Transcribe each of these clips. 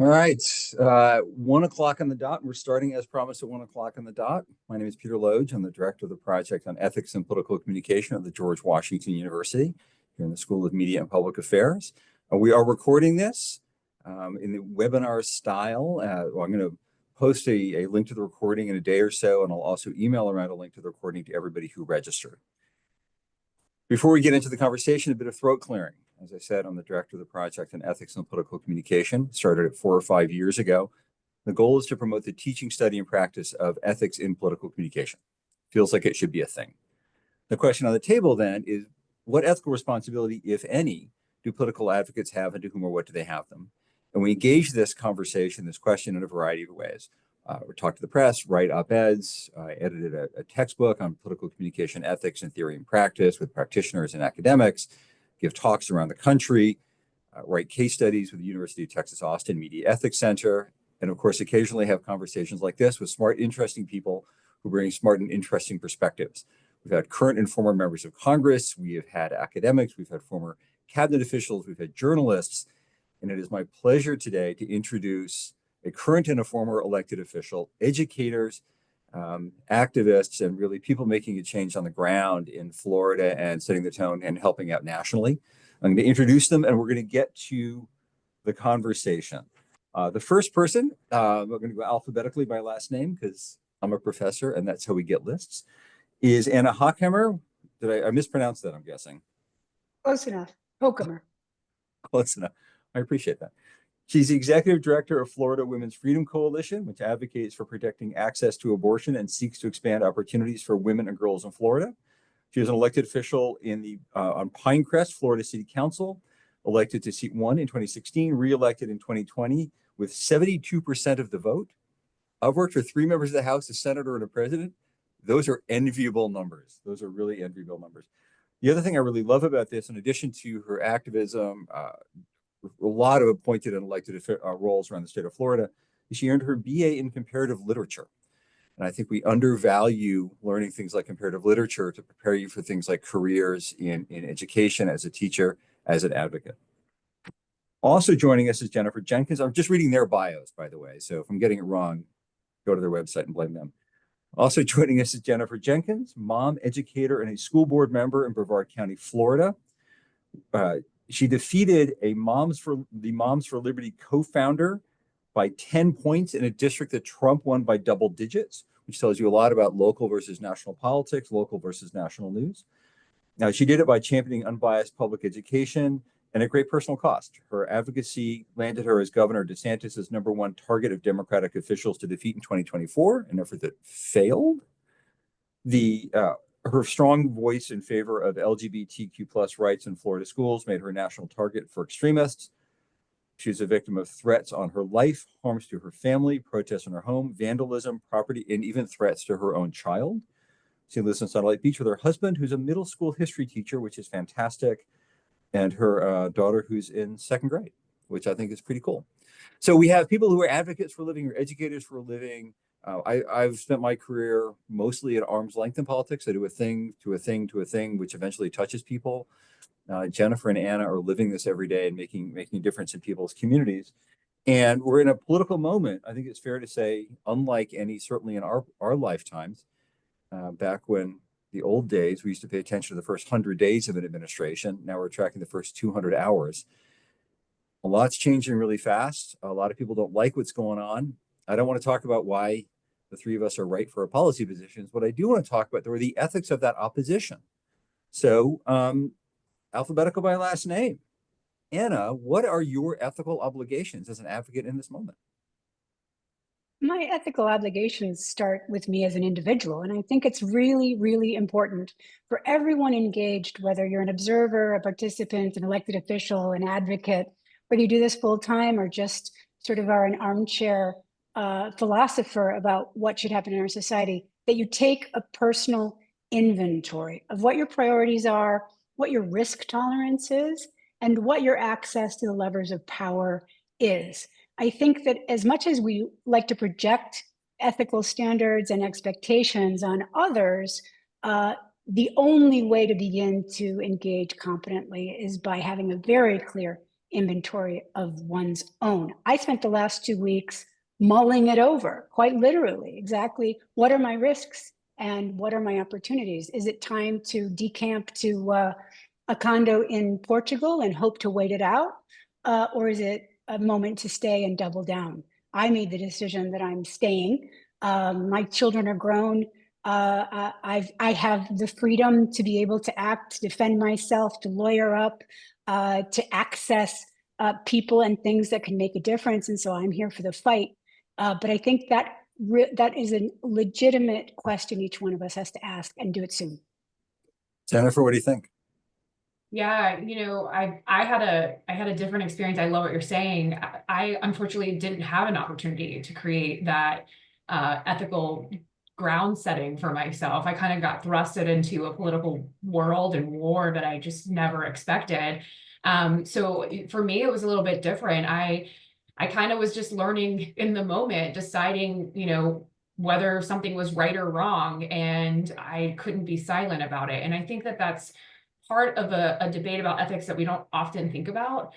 All right, 1 o'clock on the dot. We're starting as promised at 1 o'clock on the dot. My name is Peter Loge. I'm the director of the project on ethics and political communication at the George Washington University here in the School of Media and Public Affairs. We are recording this in the webinar style. I'm going to post a link to the recording in a day or so, and I'll also email around a link to the recording to everybody who registered. Before we get into the conversation, a bit of throat clearing. As I said, I'm the director of the project on ethics and political communication, started it 4 or 5 years ago. The goal is to promote the teaching, study, and practice of ethics in political communication. Feels like it should be a thing. The question on the table then is, what ethical responsibility, if any, do political advocates have, and to whom or what do they have them? And we engage this conversation, this question, in a variety of ways. We talk to the press, write op-eds. I edited a textbook on political communication ethics and theory and practice with practitioners and academics, give talks around the country, write case studies with the University of Texas Austin Media Ethics Center, and of course, occasionally have conversations like this with smart, interesting people who bring smart and interesting perspectives. We've had current and former members of Congress, we have had academics, we've had former cabinet officials, we've had journalists, and it is my pleasure today to introduce a current and a former elected official, educators, activists, and really people making a change on the ground in Florida and setting the tone and helping out nationally. I'm going to introduce them, and we're going to get to the conversation. The first person, we're going to go alphabetically by last name because I'm a professor and that's how we get lists, is Anna Hochkhammer. Did I mispronounce that, I'm guessing? Close enough. Hochkhammer. Close enough. I appreciate that. She's the executive director of Florida Women's Freedom Coalition, which advocates for protecting access to abortion and seeks to expand opportunities for women and girls in Florida. She was an elected official on Pinecrest, Florida City Council, elected to seat 1 in 2016, re-elected in 2020 with 72% of the vote. I've worked for 3 members of the House, a senator, and a president. Those are enviable numbers. Those are really enviable numbers. The other thing I really love about this, in addition to her activism, a lot of appointed and elected roles around the state of Florida, she earned her BA in comparative literature. And I think we undervalue learning things like comparative literature to prepare you for things like careers in education, as a teacher, as an advocate. Also joining us is Jennifer Jenkins. I'm just reading their bios, by the way. So if I'm getting it wrong, go to their website and blame them. Also joining us is Jennifer Jenkins, mom, educator, and a school board member in Brevard County, Florida. She defeated the Moms for Liberty co-founder by 10 points in a district that Trump won by double digits, which tells you a lot about local versus national politics, local versus national news. Now, she did it by championing unbiased public education and at great personal cost. Her advocacy landed her as Governor DeSantis' #1 target of Democratic officials to defeat in 2024, an effort that failed. Her strong voice in favor of LGBTQ+ rights in Florida schools made her a national target for extremists. She was a victim of threats on her life, harms to her family, protests in her home, vandalism, property, and even threats to her own child. She lives in Satellite Beach with her husband, who's a middle school history teacher, which is fantastic, and her daughter, who's in 2nd grade, which I think is pretty cool. So we have people who are advocates for a living or educators for a living. I've spent my career mostly at arm's length in politics. I do a thing to a thing to a thing, which eventually touches people. Jennifer and Anna are living this every day and making a difference in people's communities. And we're in a political moment, I think it's fair to say, unlike any, certainly in our lifetimes. Back when the old days, we used to pay attention to the first 100 days of an administration. Now we're tracking the first 200 hours. A lot's changing really fast. A lot of people don't like what's going on. I don't want to talk about why the 3 of us are right for our policy positions. What I do want to talk about, though, are the ethics of that opposition. So, alphabetical by last name. Anna, what are your ethical obligations as an advocate in this moment? My ethical obligations start with me as an individual, and I think it's really, really important for everyone engaged, whether you're an observer, a participant, an elected official, an advocate, whether you do this full time or just sort of are an armchair philosopher about what should happen in our society, that you take a personal inventory of what your priorities are, what your risk tolerance is, and what your access to the levers of power is. I think that as much as we like to project ethical standards and expectations on others, the only way to begin to engage competently is by having a very clear inventory of one's own. I spent the last 2 weeks mulling it over, quite literally, exactly what are my risks and what are my opportunities? Is it time to decamp to a condo in Portugal and hope to wait it out? Or is it a moment to stay and double down? I made the decision that I'm staying. My children are grown. I have the freedom to be able to act, to defend myself, to lawyer up, to access people and things that can make a difference. And so I'm here for the fight. But I think that that is a legitimate question each one of us has to ask, and do it soon. Jennifer, what do you think? Yeah, I had a different experience. I love what you're saying. I unfortunately didn't have an opportunity to create that ethical ground setting for myself. I kind of got thrusted into a political world and war that I just never expected. So for me, it was a little bit different. I kind of was just learning in the moment, deciding, whether something was right or wrong, and I couldn't be silent about it. And I think that that's part of a debate about ethics that we don't often think about.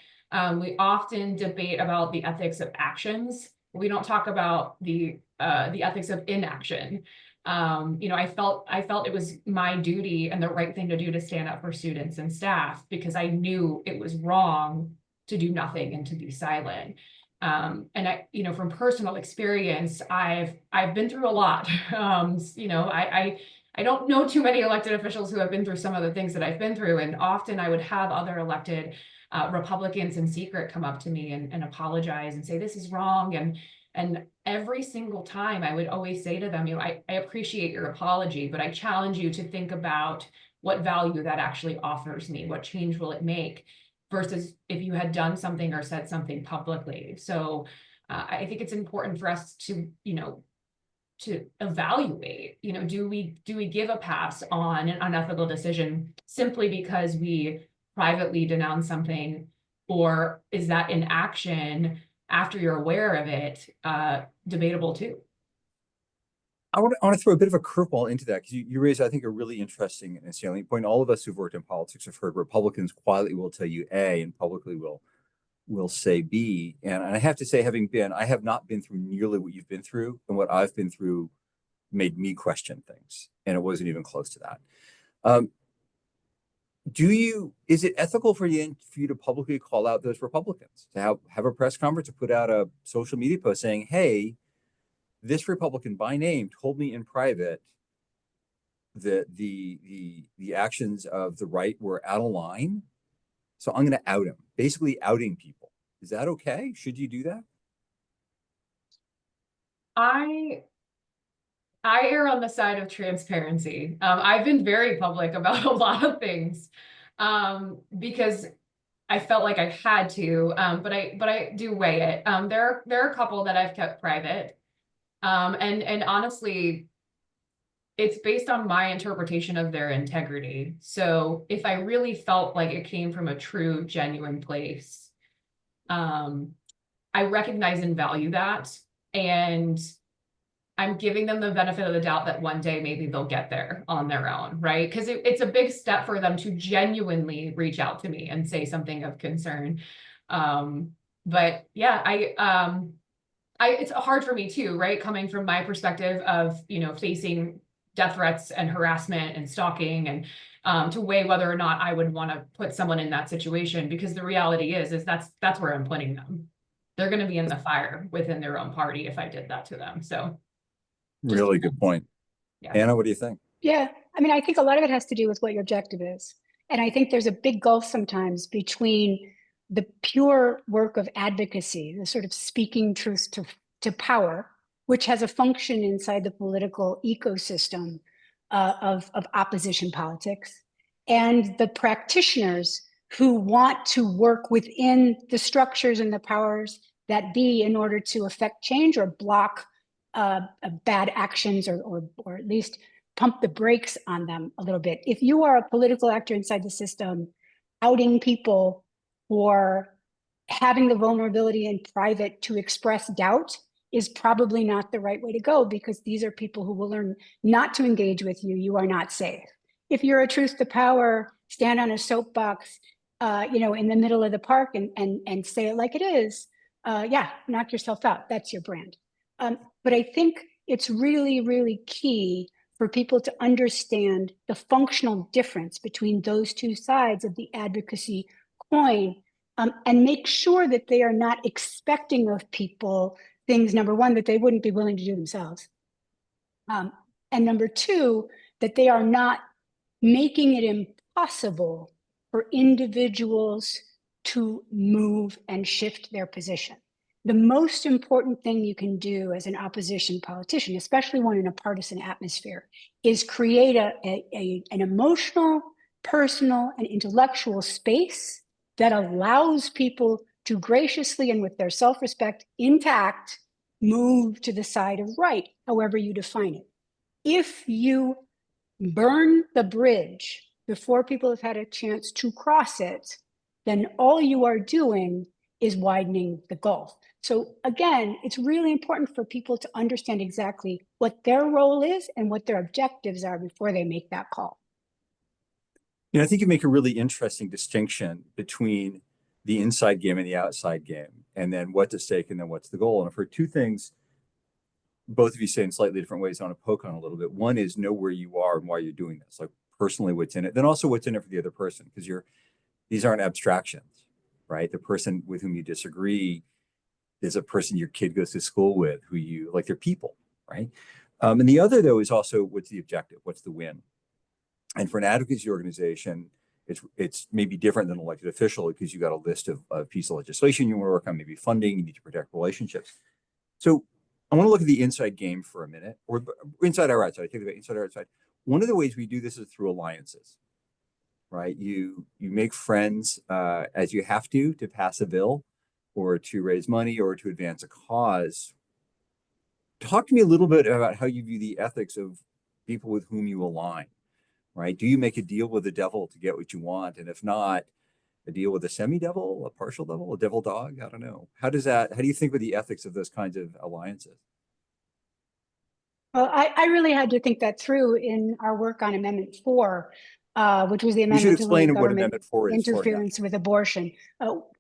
We often debate about the ethics of actions. We don't talk about the ethics of inaction. I felt it was my duty and the right thing to do to stand up for students and staff, because I knew it was wrong to do nothing and to be silent. And I, from personal experience, I've been through a lot. I don't know too many elected officials who have been through some of the things that I've been through. And often I would have other elected Republicans in secret come up to me and apologize and say, this is wrong. And every single time I would always say to them, I appreciate your apology, but I challenge you to think about what value that actually offers me. What change will it make? Versus if you had done something or said something publicly. So I think it's important for us to, to evaluate, do we give a pass on an unethical decision simply because we privately denounce something, or is that in action after you're aware of it debatable too? I want to throw a bit of a curveball into that, because you raised, I think, a really interesting and salient point. All of us who've worked in politics have heard Republicans quietly will tell you A and publicly will say B. And I have to say, I have not been through nearly what you've been through, and what I've been through made me question things, and it wasn't even close to that. Is it ethical for you to publicly call out those Republicans, to have a press conference, to put out a social media post saying, hey, this Republican by name told me in private that the actions of the right were out of line, so I'm going to out him, basically outing people? Is that okay? Should you do that? I err on the side of transparency. I've been very public about a lot of things because I felt like I had to, but I do weigh it. There are a couple that I've kept private. And honestly, it's based on my interpretation of their integrity. So if I really felt like it came from a true, genuine place, I recognize and value that. And I'm giving them the benefit of the doubt that one day maybe they'll get there on their own, right? Because it's a big step for them to genuinely reach out to me and say something of concern. But yeah, it's hard for me too, right? Coming from my perspective of, facing death threats and harassment and stalking, and to weigh whether or not I would want to put someone in that situation, because the reality is that's where I'm putting them. They're going to be in the fire within their own party if I did that to them. So. Really good point. Yeah. Anna, what do you think? Yeah, I think a lot of it has to do with what your objective is. And I think there's a big gulf sometimes between the pure work of advocacy, the sort of speaking truth to power, which has a function inside the political ecosystem of opposition politics, and the practitioners who want to work within the structures and the powers that be in order to affect change or block bad actions, or at least pump the brakes on them a little bit. If you are a political actor inside the system, outing people for having the vulnerability in private to express doubt is probably not the right way to go, because these are people who will learn not to engage with you. You are not safe. If you're a truth to power, stand on a soapbox, in the middle of the park and say it like it is, yeah, knock yourself out. That's your brand. But I think it's really, really key for people to understand the functional difference between those two sides of the advocacy coin, and make sure that they are not expecting of people things, number one, that they wouldn't be willing to do themselves. And number two, that they are not making it impossible for individuals to move and shift their position. The most important thing you can do as an opposition politician, especially one in a partisan atmosphere, is create an emotional, personal, and intellectual space that allows people to graciously and with their self-respect intact move to the side of right, however you define it. If you burn the bridge before people have had a chance to cross it, then all you are doing is widening the gulf. So again, it's really important for people to understand exactly what their role is and what their objectives are before they make that call. I think you make a really interesting distinction between the inside game and the outside game, and then what's at stake and then what's the goal. And I've heard two things both of you say in slightly different ways I want to poke on a little bit. One is know where you are and why you're doing this, like personally what's in it, then also what's in it for the other person, because these aren't abstractions, right? The person with whom you disagree is a person your kid goes to school with, who you like, they're people, right? And the other though is also what's the objective, what's the win? And for an advocacy organization, it's maybe different than an elected official because you got a list of pieces of legislation you want to work on, maybe funding, you need to protect relationships. So I want to look at the inside game for a minute, or inside or outside. I think about inside or outside. One of the ways we do this is through alliances, right? You make friends as you have to pass a bill, or to raise money, or to advance a cause. Talk to me a little bit about how you view the ethics of people with whom you align, right? Do you make a deal with the devil to get what you want? And if not, a deal with a semi-devil, a partial devil, a devil dog? I don't know. How do you think with the ethics of those kinds of alliances? Well, I really had to think that through in our work on Amendment 4, which was the You should amendment to limit explain what government Amendment 4 is. interference with abortion.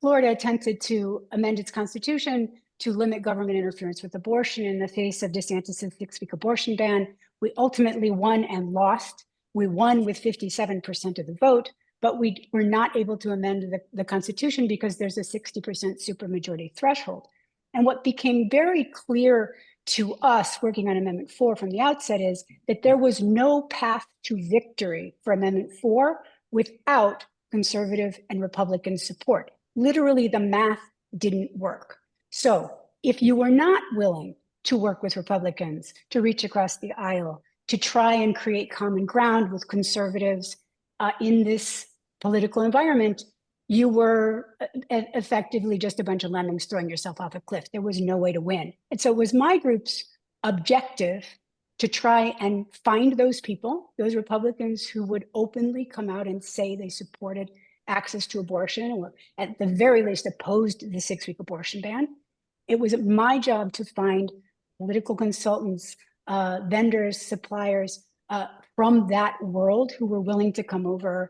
Florida attempted to amend its constitution to limit government interference with abortion in the face of DeSantis' 6-week abortion ban. We ultimately won and lost. We won with 57% of the vote, but we were not able to amend the Constitution because there's a 60% supermajority threshold. And what became very clear to us working on Amendment 4 from the outset is that there was no path to victory for Amendment 4 without conservative and Republican support. Literally, the math didn't work. So if you were not willing to work with Republicans, to reach across the aisle, to try and create common ground with conservatives in this political environment, you were effectively just a bunch of lemmings throwing yourself off a cliff. There was no way to win. And so it was my group's objective to try and find those people, those Republicans who would openly come out and say they supported access to abortion, or at the very least opposed the 6-week abortion ban. It was my job to find political consultants, vendors, suppliers from that world who were willing to come over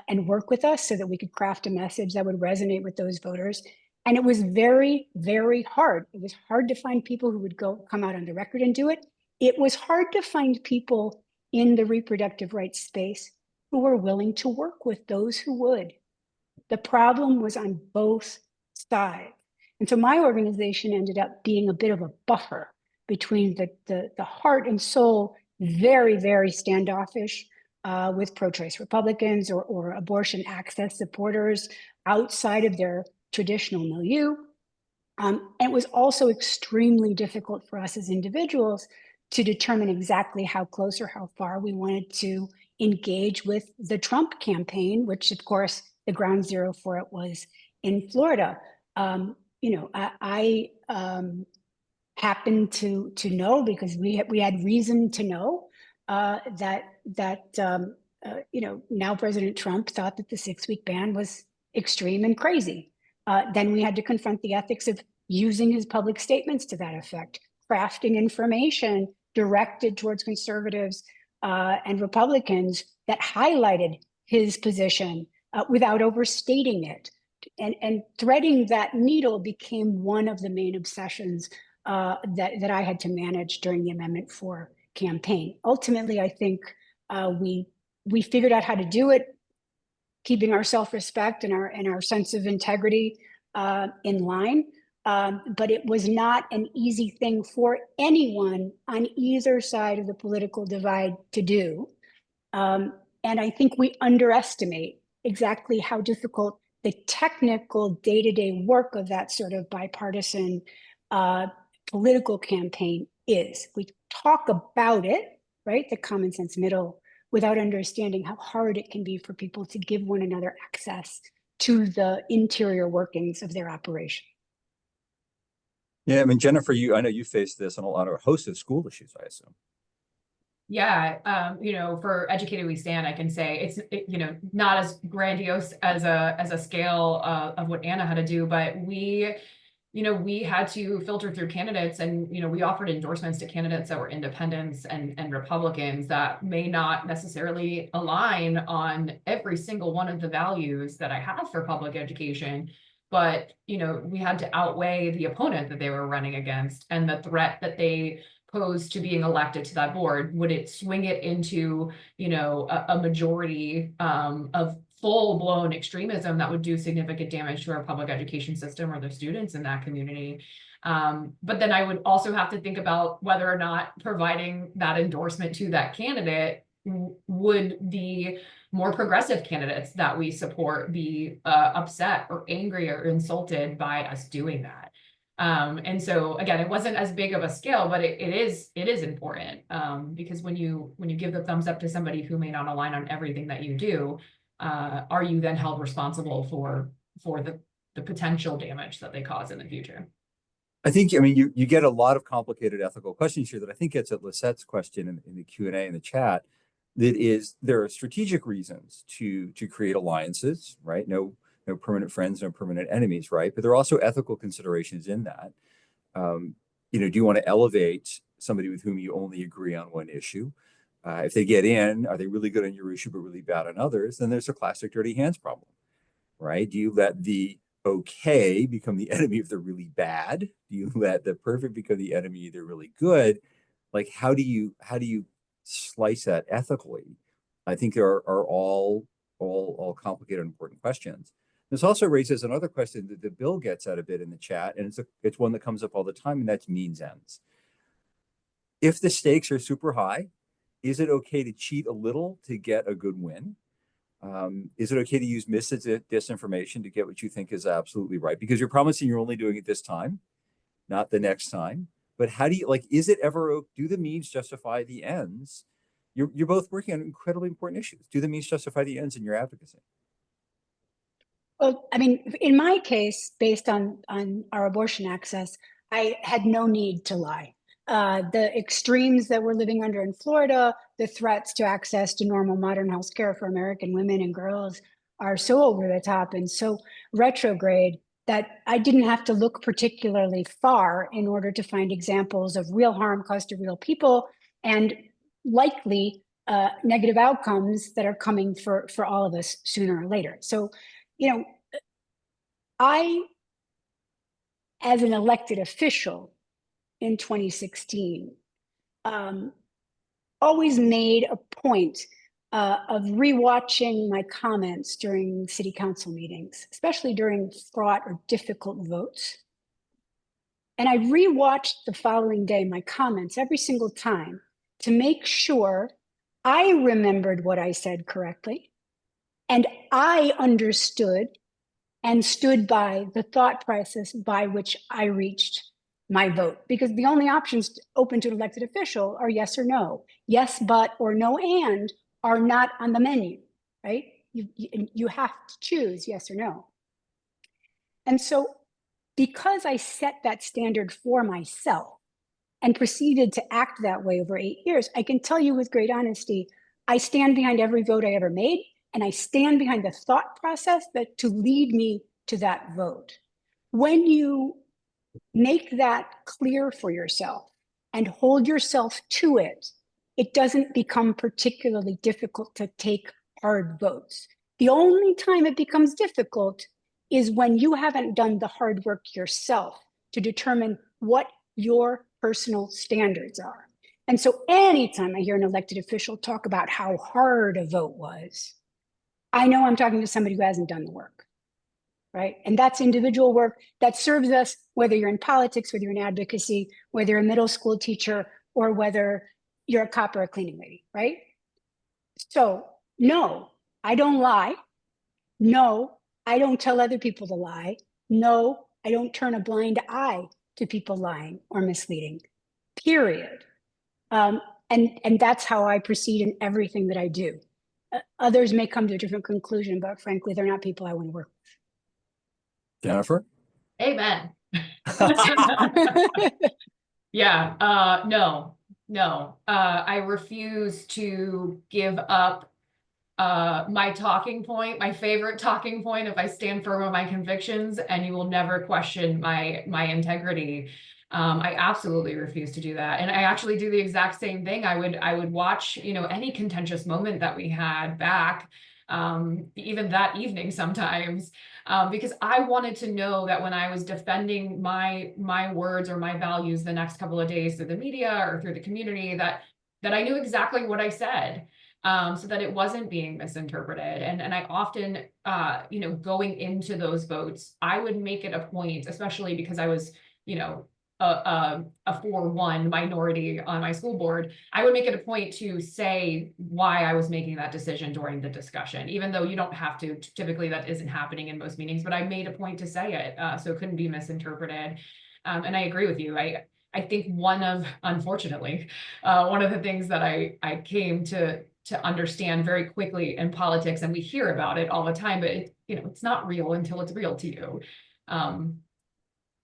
and work with us so that we could craft a message that would resonate with those voters. And it was very, very hard. It was hard to find people who would come out on the record and do it. It was hard to find people in the reproductive rights space who were willing to work with those who would. The problem was on both sides. And so my organization ended up being a bit of a buffer between the heart and soul, very, very standoffish with pro-choice Republicans or abortion access supporters outside of their traditional milieu. And it was also extremely difficult for us as individuals to determine exactly how close or how far we wanted to engage with the Trump campaign, which of course the ground zero for it was in Florida. I happen to know, because we had reason to know that now President Trump thought that the 6-week ban was extreme and crazy. Then we had to confront the ethics of using his public statements to that effect, crafting information directed towards conservatives and Republicans that highlighted his position without overstating it. And threading that needle became one of the main obsessions that I had to manage during the Amendment 4 campaign. Ultimately, I think we figured out how to do it, keeping our self-respect and our sense of integrity in line. But it was not an easy thing for anyone on either side of the political divide to do. And I think we underestimate exactly how difficult the technical day-to-day work of that sort of bipartisan political campaign is. We talk about it, right, the common sense middle, without understanding how hard it can be for people to give one another access to the interior workings of their operation. Yeah, I mean, Jennifer, I know you face this on a host of school issues, I assume. Yeah, for Educated We Stand, I can say it's not as grandiose as a scale of what Anna had to do, but we had to filter through candidates, and we offered endorsements to candidates that were independents and Republicans that may not necessarily align on every single one of the values that I have for public education. But we had to outweigh the opponent that they were running against and the threat that they posed to being elected to that board. Would it swing it into a majority of full-blown extremism that would do significant damage to our public education system or the students in that community? But then I would also have to think about whether or not providing that endorsement to that candidate would the more progressive candidates that we support be upset or angry or insulted by us doing that. And so again, it wasn't as big of a scale, but it is important because when you give the thumbs up to somebody who may not align on everything that you do, are you then held responsible for the potential damage that they cause in the future? I think, I mean, you get a lot of complicated ethical questions here that I think gets at Lisette's question in the Q&A in the chat. That is, there are strategic reasons to create alliances, right? No permanent friends, no permanent enemies, right? But there are also ethical considerations in that. Do you want to elevate somebody with whom you only agree on one issue? If they get in, are they really good on your issue but really bad on others? Then there's a classic dirty hands problem, right? Do you let the okay become the enemy if they're really bad? Do you let the perfect become the enemy if they're really good? Like, how do you slice that ethically? I think there are all complicated, important questions. This also raises another question that the bill gets at a bit in the chat, and it's one that comes up all the time, and that's means ends. If the stakes are super high, is it okay to cheat a little to get a good win? Is it okay to use disinformation to get what you think is absolutely right? Because you're promising you're only doing it this time, not the next time. But how do you, is it ever, do the means justify the ends? You're both working on incredibly important issues. Do the means justify the ends in your advocacy? Well, I mean, in my case, based on our abortion access, I had no need to lie. The extremes that we're living under in Florida, the threats to access to normal modern health care for American women and girls are so over the top and so retrograde that I didn't have to look particularly far in order to find examples of real harm caused to real people and likely negative outcomes that are coming for all of us sooner or later. So, I, as an elected official in 2016, always made a point of rewatching my comments during city council meetings, especially during fraught or difficult votes. And I rewatched the following day my comments every single time to make sure I remembered what I said correctly and I understood and stood by the thought process by which I reached my vote. Because the only options open to an elected official are yes or no. Yes, but, or no, and are not on the menu, right? You have to choose yes or no. And so because I set that standard for myself and proceeded to act that way over 8 years, I can tell you with great honesty, I stand behind every vote I ever made, and I stand behind the thought process that to lead me to that vote. When you make that clear for yourself and hold yourself to it, it doesn't become particularly difficult to take hard votes. The only time it becomes difficult is when you haven't done the hard work yourself to determine what your personal standards are. And so anytime I hear an elected official talk about how hard a vote was, I know I'm talking to somebody who hasn't done the work, right? And that's individual work that serves us, whether you're in politics, whether you're in advocacy, whether you're a middle school teacher, or whether you're a cop or a cleaning lady, right? So no, I don't lie. No, I don't tell other people to lie. No, I don't turn a blind eye to people lying or misleading, period. And that's how I proceed in everything that I do. Others may come to a different conclusion, but frankly, they're not people I want to work Jennifer? Amen. Yeah, no. I refuse to give up my talking point, my favorite talking point, if I stand firm on my convictions, and you will never question my integrity. I absolutely refuse to do that. And I actually do the exact same thing. I would watch, any contentious moment that we had back, even that evening sometimes, because I wanted to know that when I was defending my words or my values the next couple of days through the media or through the community, that I knew exactly what I said. So that it wasn't being misinterpreted. And I often, going into those votes, I would make it a point, especially because I was, a 4-1 minority on my school board, I would make it a point to say why I was making that decision during the discussion, even though you don't have to. Typically, that isn't happening in most meetings, but I made a point to say it, so it couldn't be misinterpreted. And I agree with you. I think unfortunately, one of the things that I came to understand very quickly in politics, and we hear about it all the time, but it's not real until it's real to you.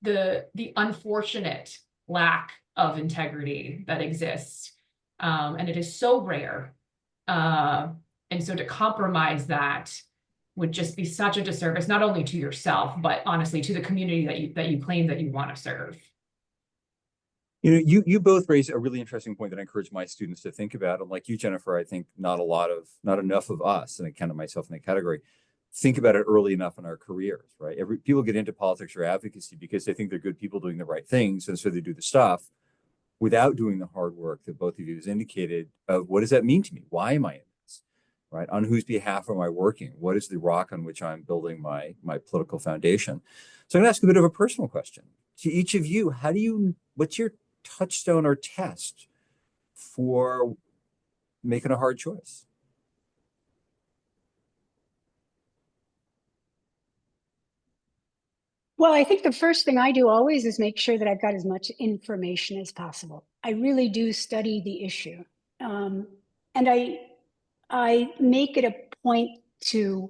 The unfortunate lack of integrity that exists, and it is so rare, and so to compromise that would just be such a disservice, not only to yourself, but honestly to the community that you claim that you want to serve. You both raise a really interesting point that I encourage my students to think about. And like you, Jennifer, I think not enough of us, and I count myself in that category, think about it early enough in our careers, right? People get into politics or advocacy because they think they're good people doing the right things. And so they do the stuff without doing the hard work that both of you has indicated of what does that mean to me? Why am I in this, right? On whose behalf am I working? What is the rock on which I'm building my political foundation? So I'm gonna ask a bit of a personal question to each of you. What's your touchstone or test for making a hard choice? Well, I think the first thing I do always is make sure that I've got as much information as possible. I really do study the issue. And I make it a point to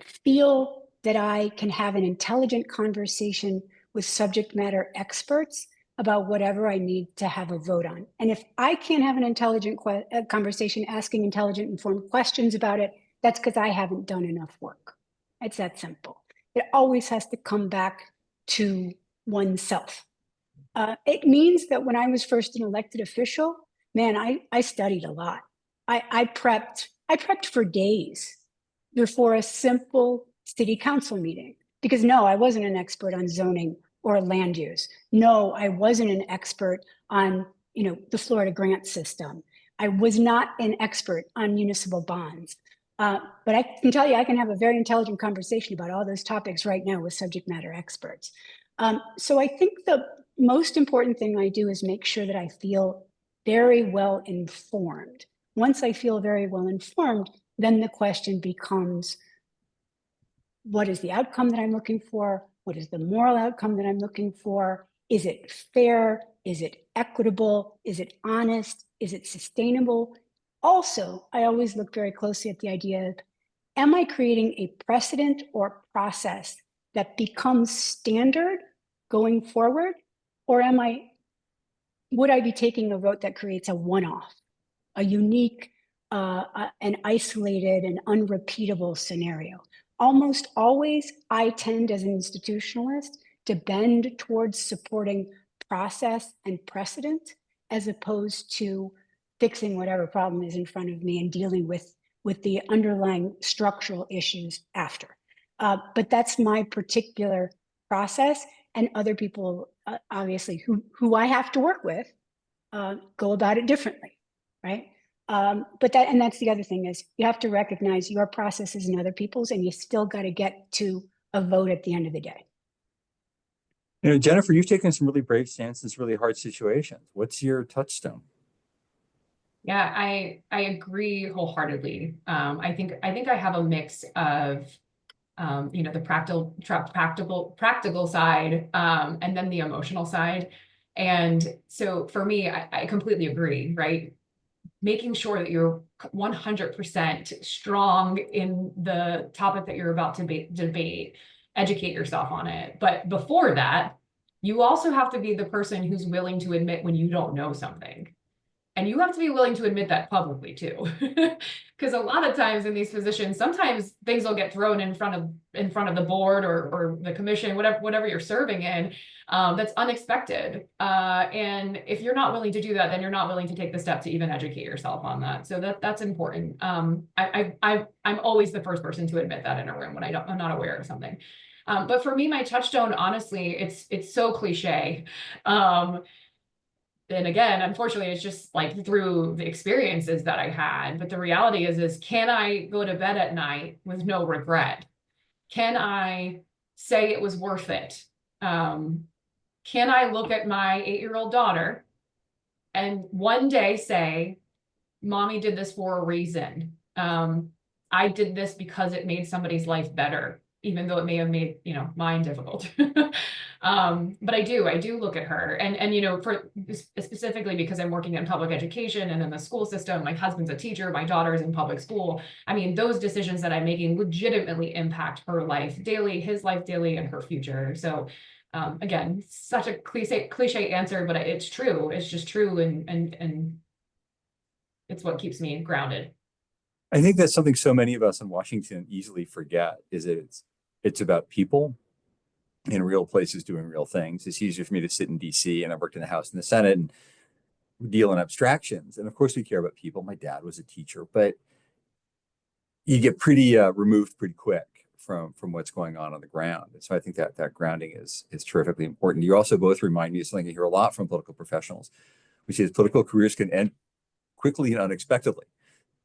feel that I can have an intelligent conversation with subject matter experts about whatever I need to have a vote on. And if I can't have an intelligent conversation asking intelligent, informed questions about it, that's because I haven't done enough work. It's that simple. It always has to come back to oneself. It means that when I was first an elected official, man, I studied a lot. I prepped for days before a simple city council meeting, because no, I wasn't an expert on zoning or land use. No, I wasn't an expert on, the Florida grant system. I was not an expert on municipal bonds. But I can tell you, I can have a very intelligent conversation about all those topics right now with subject matter experts. So I think the most important thing I do is make sure that I feel very well informed. Once I feel very well informed, then the question becomes, what is the outcome that I'm looking for? What is the moral outcome that I'm looking for? Is it fair? Is it equitable? Is it honest? Is it sustainable? Also, I always look very closely at the idea of, am I creating a precedent or process that becomes standard going forward? Or would I be taking a vote that creates a one-off, a unique, an isolated and unrepeatable scenario? Almost always, I tend as an institutionalist to bend towards supporting process and precedent as opposed to fixing whatever problem is in front of me and dealing with with the underlying structural issues after. But that's my particular process, and other people, obviously, who I have to work with, go about it differently, right? But that's the other thing, is you have to recognize your processes and other people's, and you still got to get to a vote at the end of the day. You know, Jennifer, you've taken some really brave stances in really hard situations. What's your touchstone? Yeah, I agree wholeheartedly. I think I have a mix of the practical side, and then the emotional side. And so for me, I completely agree, right? Making sure that you're 100% strong in the topic that you're about to debate, educate yourself on it. But before that, you also have to be the person who's willing to admit when you don't know something. And you have to be willing to admit that publicly too. Because a lot of times in these positions, sometimes things will get thrown in front of the board or the commission, whatever you're serving in, that's unexpected. And if you're not willing to do that, then you're not willing to take the step to even educate yourself on that. So that's important. I'm always the first person to admit that in a room when I'm not aware of something. But for me, my touchstone, honestly, it's so cliche. And again, unfortunately, it's just like through the experiences that I had. But the reality is can I go to bed at night with no regret? Can I say it was worth it? Can I look at my 8-year-old daughter and one day say, Mommy did this for a reason. I did this because it made somebody's life better, even though it may have made, mine difficult. But I do look at her and, for specifically because I'm working in public education and in the school system, my husband's a teacher, my daughter's in public school. I mean, those decisions that I'm making legitimately impact her life daily, his life daily, and her future. So, again, such a cliche answer, but it's true. It's just true. And it's what keeps me grounded. I think that's something so many of us in Washington easily forget, is that it's about people in real places doing real things. It's easier for me to sit in DC, and I've worked in the House and the Senate and deal in abstractions. And of course we care about people. My dad was a teacher, but you get pretty removed pretty quick from what's going on the ground. And so I think that grounding is terrifically important. You also both remind me of something I hear a lot from political professionals, which is political careers can end quickly and unexpectedly.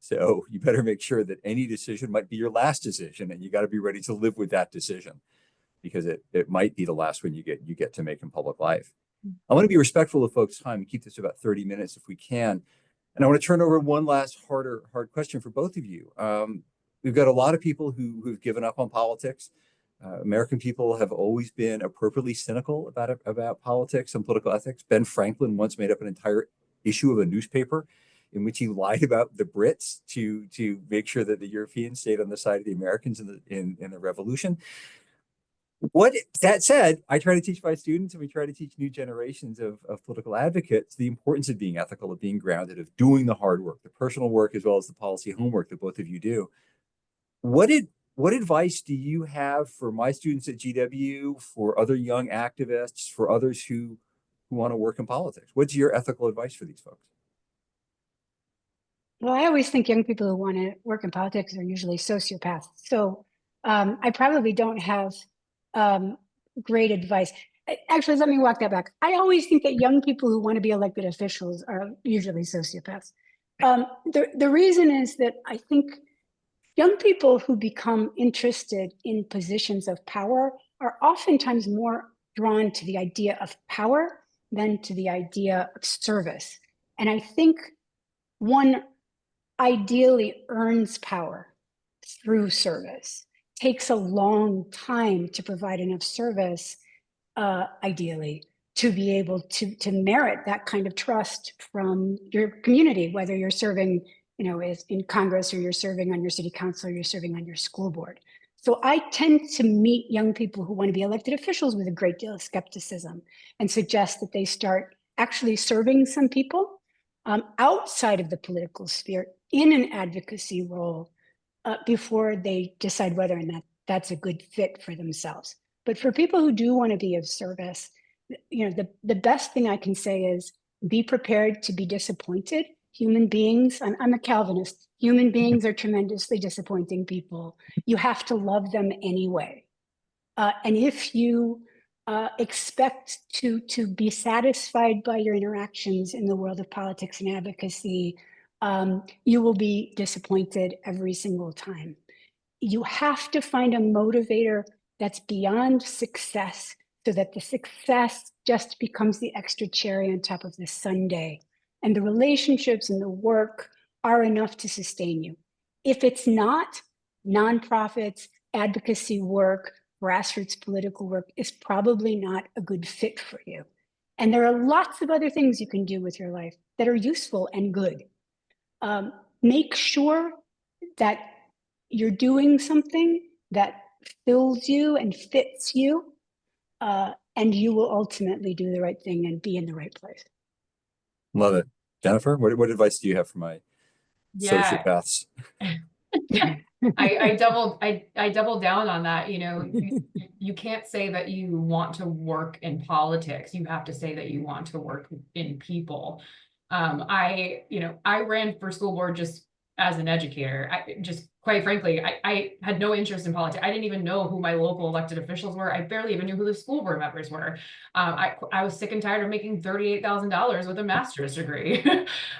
So you better make sure that any decision might be your last decision, and you got to be ready to live with that decision, because it might be the last one you get to make in public life. I want to be respectful of folks' time and keep this to about 30 minutes if we can. And I want to turn over one last hard question for both of you. We've got a lot of people who've given up on politics. American people have always been appropriately cynical about politics and political ethics. Ben Franklin once made up an entire issue of a newspaper in which he lied about the Brits to make sure that the Europeans stayed on the side of the Americans in the Revolution. That said, I try to teach my students, and we try to teach new generations of political advocates, the importance of being ethical, of being grounded, of doing the hard work, the personal work, as well as the policy homework that both of you do. What advice do you have for my students at GW, for other young activists, for others who want to work in politics? What's your ethical advice for these folks? Well, I always think young people who want to work in politics are usually sociopaths. So I probably don't have great advice. Actually, let me walk that back. I always think that young people who want to be elected officials are usually sociopaths. The reason is that I think young people who become interested in positions of power are oftentimes more drawn to the idea of power than to the idea of service. And I think one ideally earns power through service. Takes a long time to provide enough service, ideally, to be able to merit that kind of trust from your community, whether you're serving, as in Congress, or you're serving on your city council, or you're serving on your school board. So I tend to meet young people who want to be elected officials with a great deal of skepticism, and suggest that they start actually serving some people outside of the political sphere in an advocacy role before they decide whether or not that's a good fit for themselves. But for people who do want to be of service, the best thing I can say is be prepared to be disappointed Human beings, I'm a Calvinist. Human beings are tremendously disappointing people. You have to love them anyway. And if you expect to be satisfied by your interactions in the world of politics and advocacy, you will be disappointed every single time. You have to find a motivator that's beyond success, so that the success just becomes the extra cherry on top of the sundae. And the relationships and the work are enough to sustain you. If it's not, nonprofits, advocacy work, grassroots political work is probably not a good fit for you. And there are lots of other things you can do with your life that are useful and good. Make sure that you're doing something that fills you and fits you, and you will ultimately do the right thing and be in the right place. Love it. Jennifer, what advice do you have for my Yeah. sociopaths? I doubled down on that. You know, you can't say that you want to work in politics. You have to say that you want to work in people. I ran for school board just as an educator. I just, quite frankly, I had no interest in politics. I didn't even know who my local elected officials were. I barely even knew who the school board members were. I was sick and tired of making $38,000 with a master's degree.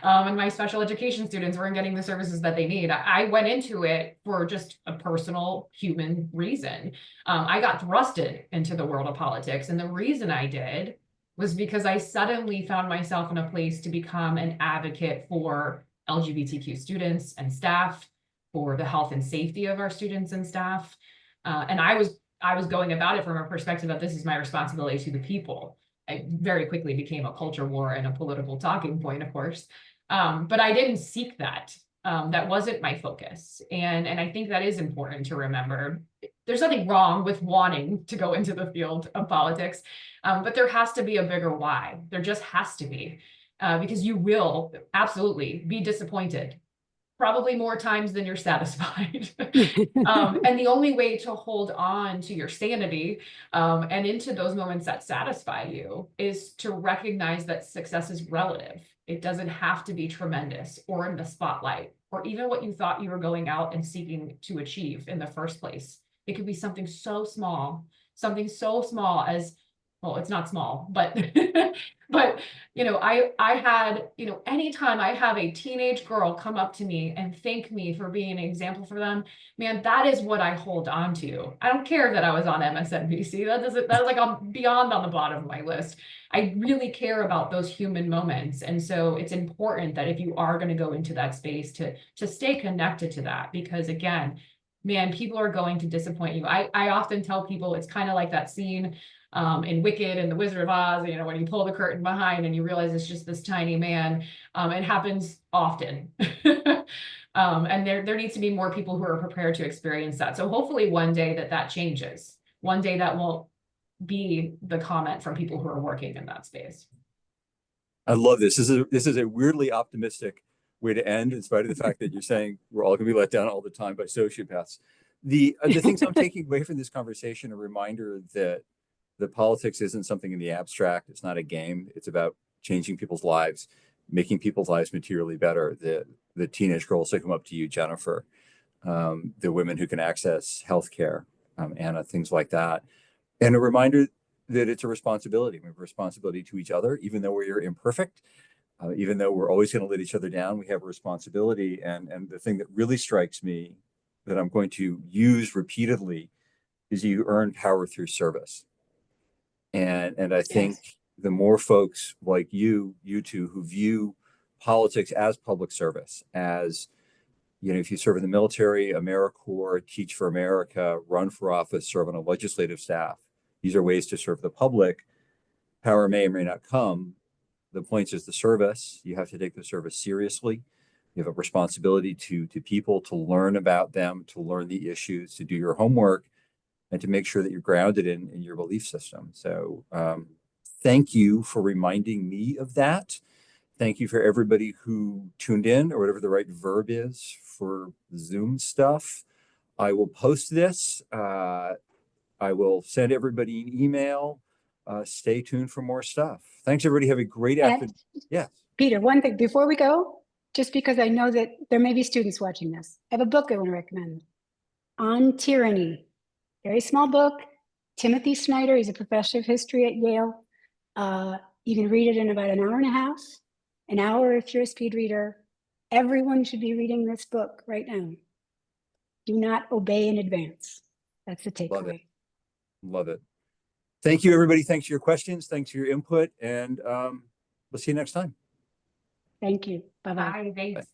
And my special education students weren't getting the services that they need. I went into it for just a personal human reason. I got thrusted into the world of politics. And the reason I did was because I suddenly found myself in a place to become an advocate for LGBTQ students and staff, for the health and safety of our students and staff. And I was going about it from a perspective of, this is my responsibility to the people. I very quickly became a culture war and a political talking point, of course. But I didn't seek that. That wasn't my focus. And I think that is important to remember. There's nothing wrong with wanting to go into the field of politics, but there has to be a bigger why. There just has to be, because you will absolutely be disappointed, probably more times than you're satisfied. And the only way to hold on to your sanity and into those moments that satisfy you is to recognize that success is relative. It doesn't have to be tremendous or in the spotlight, or even what you thought you were going out and seeking to achieve in the first place. It could be something so small as, well, it's not small, but but I had, anytime I have a teenage girl come up to me and thank me for being an example for them, man, that is what I hold on to. I don't care that I was on MSNBC. That's like beyond on the bottom of my list. I really care about those human moments. And so it's important that if you are going to go into that space to stay connected to that, because again, man, people are going to disappoint you. I often tell people it's kind of like that scene in Wicked and the Wizard of Oz, when you pull the curtain behind and you realize it's just this tiny man. It happens often. And there needs to be more people who are prepared to experience that. So hopefully one day that changes. One day that won't be the comment from people who are working in that space. I love this. This is a weirdly optimistic way to end, in spite of the fact that you're saying we're all going to be let down all the time by sociopaths. The things I'm taking away from this conversation, a reminder that the politics isn't something in the abstract. It's not a game. It's about changing people's lives, making people's lives materially better. The teenage girls that come up to you, Jennifer, the women who can access healthcare, Anna, things like that. And a reminder that it's a responsibility. We have a responsibility to each other, even though we're imperfect, even though we're always going to let each other down, we have a responsibility. And the thing that really strikes me that I'm going to use repeatedly is you earn power through service. And I think the more folks like you two, who view politics as public service, as, if you serve in the military, AmeriCorps, Teach for America, run for office, serve on a legislative staff, these are ways to serve the public. Power may or may not come. The point is the service. You have to take the service seriously. You have a responsibility to people, to learn about them, to learn the issues, to do your homework, and to make sure that you're grounded in your belief system. So thank you for reminding me of that. Thank you for everybody who tuned in, or whatever the right verb is for Zoom stuff. I will post this. I will send everybody an email. Stay tuned for more stuff. Thanks, everybody. Have a great afternoon. Yes. Peter, one thing before we go, just because I know that there may be students watching this. I have a book I want to recommend on tyranny. Very small book. Timothy Snyder, he's a professor of history at Yale. You can read it in about an hour and a half, an hour if you're a speed reader. Everyone should be reading this book right now. Do not obey in advance. That's the takeaway. Love it. Thank you, everybody. Thanks for your questions. Thanks for your input. And we'll see you next time. Thank you. Bye-bye. Bye, thanks.